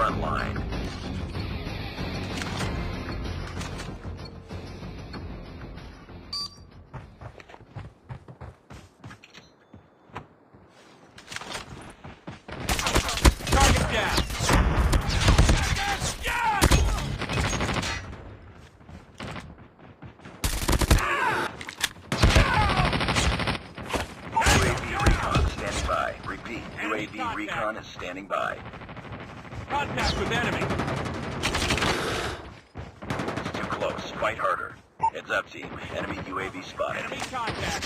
front line. Target down. UAV recon is standing by. Contact with enemy. It's too close. Fight harder. Heads up, team. Enemy UAV spotted. Enemy contact.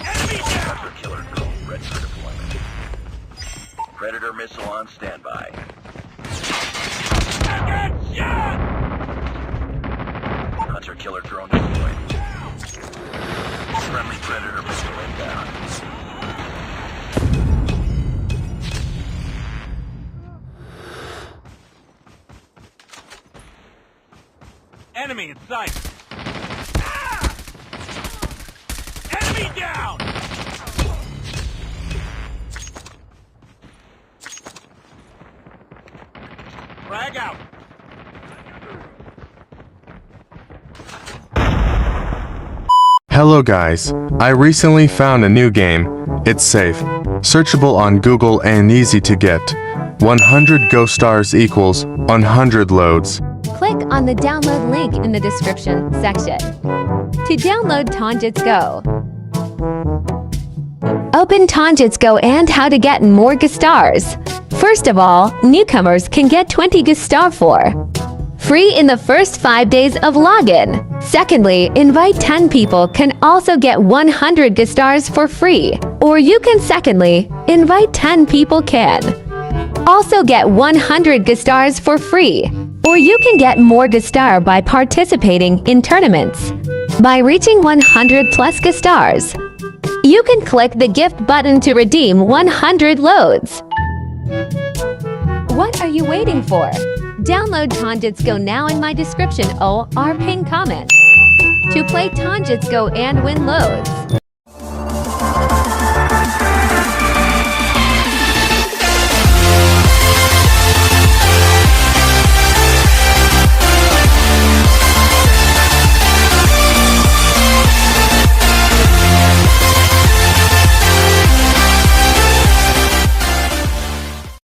Enemy down. Hunter killer drone ready for deployment. Predator missile on standby. Shot! Hunter killer drone deployed. Friendly Predator missile inbound. Enemy in sight. Ah! Enemy down. Frag out. Hello guys, I recently found a new game. It's safe, searchable on Google and easy to get. 100 Go stars equals 100 loads. Click on the download link in the description section to download Tangents Go. Open Tangents Go and how to get more Gastars. First of all, newcomers can get 20 Gastar for free in the first 5 days of login. Secondly, invite 10 people can also get 100 Gastars for free. Or you can secondly, invite 10 people can also get 100 Gastars for free. Or you can get more Gastar by participating in tournaments. By reaching 100 plus Gastars, you can click the gift button to redeem 100 loads. What are you waiting for? Download Tangents Go now in my description or pinned comment to play Tangents Go and win loads.